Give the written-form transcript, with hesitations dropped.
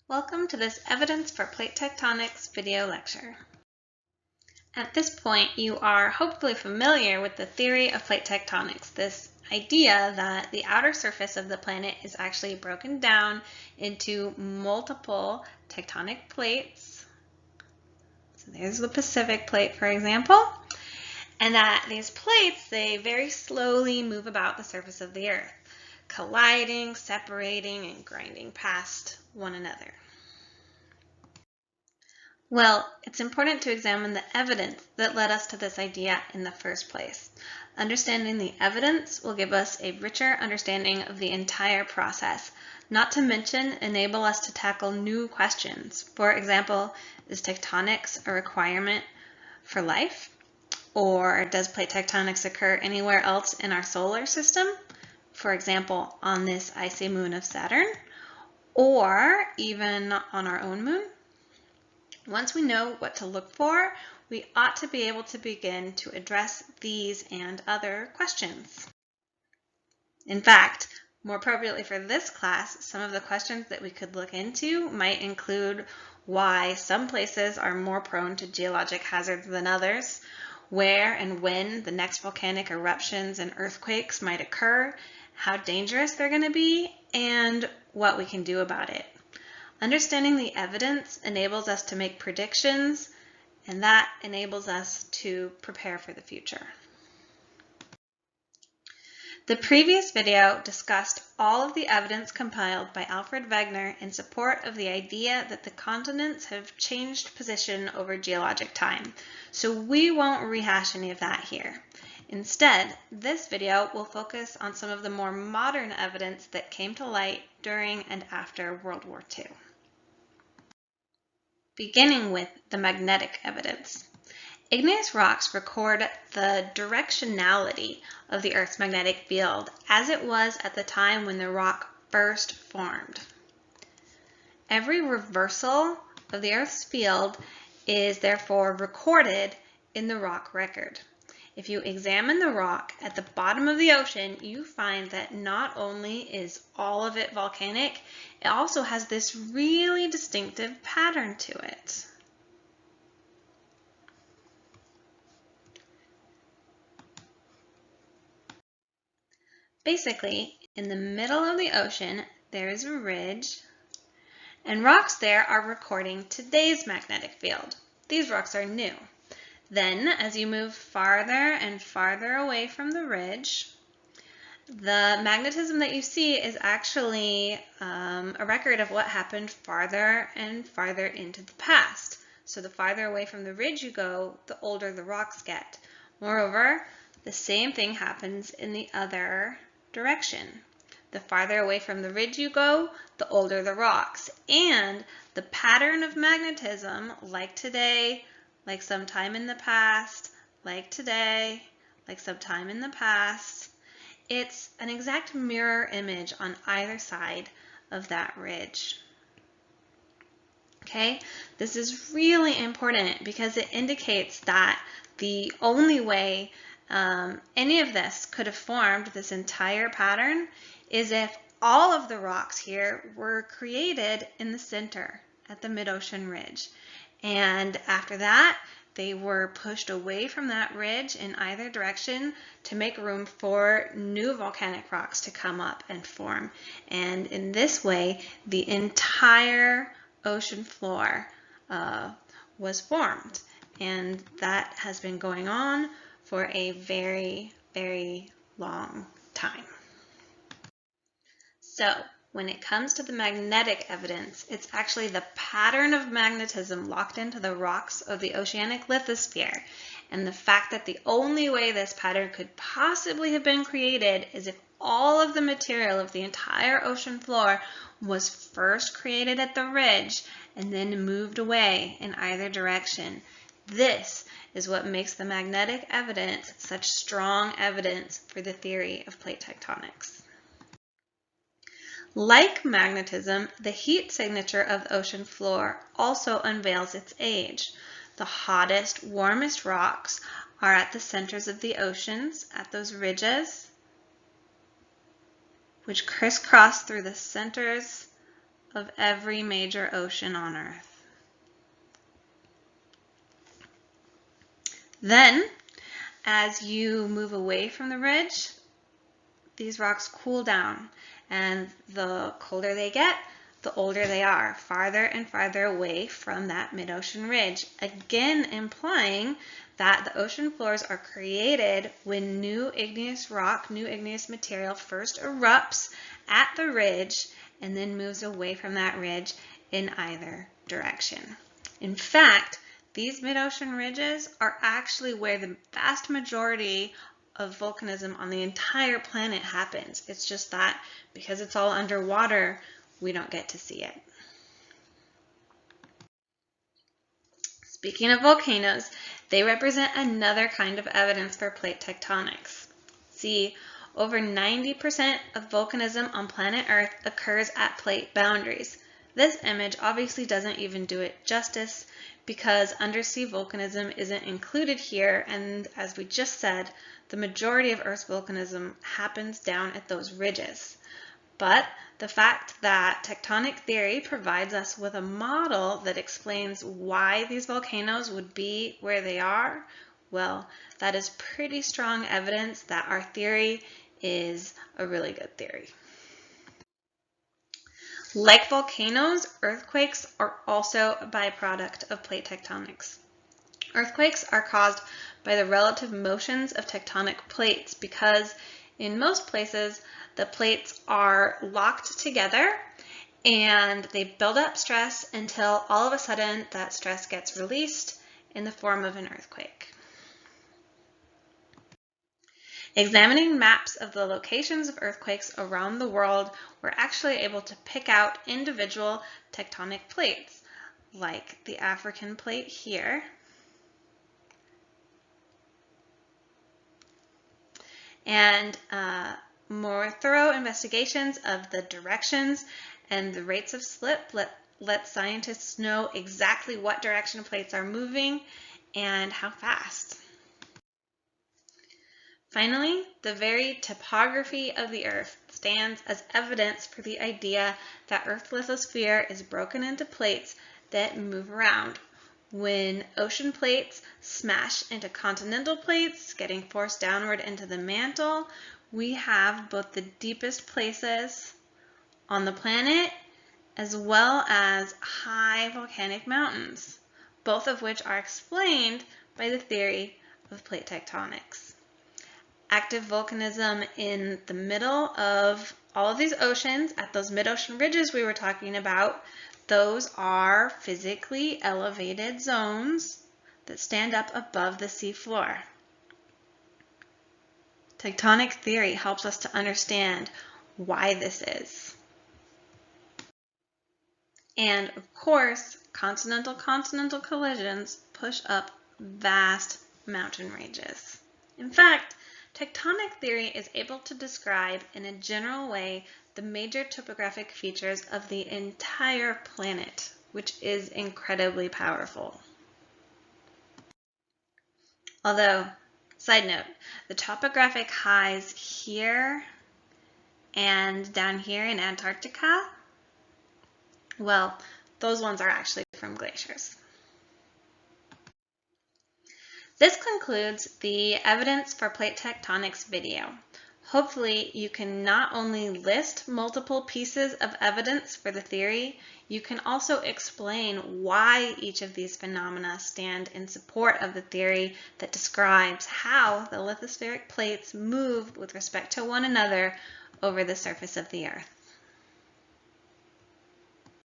Welcome to this Evidence for Plate Tectonics video lecture. At this point, you are hopefully familiar with the theory of plate tectonics, this idea that the outer surface of the planet is actually broken down into multiple tectonic plates. So there's the Pacific plate, for example, and that these plates, they very slowly move about the surface of the Earth, colliding, separating, and grinding past one another. Well, it's important to examine the evidence that led us to this idea in the first place. Understanding the evidence will give us a richer understanding of the entire process, not to mention enable us to tackle new questions. For example, is tectonics a requirement for life? Or does plate tectonics occur anywhere else in our solar system? For example, on this icy moon of Saturn, or even on our own moon? Once we know what to look for, we ought to be able to begin to address these and other questions. In fact, more appropriately for this class, some of the questions that we could look into might include why some places are more prone to geologic hazards than others, where and when the next volcanic eruptions and earthquakes might occur, how dangerous they're going to be, and what we can do about it. Understanding the evidence enables us to make predictions, and that enables us to prepare for the future. The previous video discussed all of the evidence compiled by Alfred Wegener in support of the idea that the continents have changed position over geologic time, so we won't rehash any of that here. Instead, this video will focus on some of the more modern evidence that came to light during and after World War II. Beginning with the magnetic evidence. Igneous rocks record the directionality of the Earth's magnetic field as it was at the time when the rock first formed. Every reversal of the Earth's field is therefore recorded in the rock record. If you examine the rock at the bottom of the ocean, you find that not only is all of it volcanic, it also has this really distinctive pattern to it. Basically, in the middle of the ocean, there is a ridge, and rocks there are recording today's magnetic field. These rocks are new. Then, as you move farther and farther away from the ridge, the magnetism that you see is actually a record of what happened farther and farther into the past. So the farther away from the ridge you go, the older the rocks get. Moreover, the same thing happens in the other direction. The farther away from the ridge you go, the older the rocks. And the pattern of magnetism, like today, like sometime in the past, like today, like sometime in the past, it's an exact mirror image on either side of that ridge. Okay, this is really important because it indicates that the only way any of this could have formed, this entire pattern, is if all of the rocks here were created in the center at the mid-ocean ridge. And after that, they were pushed away from that ridge in either direction to make room for new volcanic rocks to come up and form. And in this way, the entire ocean floor was formed. And that has been going on for a very, very long time. So, when it comes to the magnetic evidence, it's actually the pattern of magnetism locked into the rocks of the oceanic lithosphere, and the fact that the only way this pattern could possibly have been created is if all of the material of the entire ocean floor was first created at the ridge and then moved away in either direction. This is what makes the magnetic evidence such strong evidence for the theory of plate tectonics. Like magnetism, the heat signature of the ocean floor also unveils its age. The hottest, warmest rocks are at the centers of the oceans, at those ridges, which crisscross through the centers of every major ocean on Earth. Then, as you move away from the ridge, these rocks cool down, and the colder they get, the older they are, farther and farther away from that mid-ocean ridge, again implying that the ocean floors are created when new igneous rock, new igneous material first erupts at the ridge and then moves away from that ridge in either direction. In fact, these mid-ocean ridges are actually where the vast majority of volcanism on the entire planet happens. It's just that because it's all underwater, we don't get to see it. Speaking of volcanoes, they represent another kind of evidence for plate tectonics. See, over 90% of volcanism on planet Earth occurs at plate boundaries. This image obviously doesn't even do it justice because undersea volcanism isn't included here, and as we just said, the majority of Earth's volcanism happens down at those ridges. But the fact that tectonic theory provides us with a model that explains why these volcanoes would be where they are, well, that is pretty strong evidence that our theory is a really good theory. Like volcanoes, earthquakes are also a byproduct of plate tectonics. Earthquakes are caused by the relative motions of tectonic plates because in most places the plates are locked together and they build up stress until all of a sudden that stress gets released in the form of an earthquake. Examining maps of the locations of earthquakes around the world, we're actually able to pick out individual tectonic plates, like the African plate here, and more thorough investigations of the directions and the rates of slip let scientists know exactly what direction plates are moving and how fast. Finally, the very topography of the Earth stands as evidence for the idea that Earth's lithosphere is broken into plates that move around. When ocean plates smash into continental plates, getting forced downward into the mantle, we have both the deepest places on the planet as well as high volcanic mountains, both of which are explained by the theory of plate tectonics. Active volcanism in the middle of all of these oceans, at those mid-ocean ridges we were talking about, those are physically elevated zones that stand up above the seafloor. Tectonic theory helps us to understand why this is. And of course, continental-continental collisions push up vast mountain ranges. In fact, tectonic theory is able to describe in a general way the major topographic features of the entire planet, which is incredibly powerful. Although, side note, the topographic highs here and down here in Antarctica, well, those ones are actually from glaciers. This concludes the evidence for plate tectonics video. Hopefully you can not only list multiple pieces of evidence for the theory, you can also explain why each of these phenomena stand in support of the theory that describes how the lithospheric plates move with respect to one another over the surface of the Earth.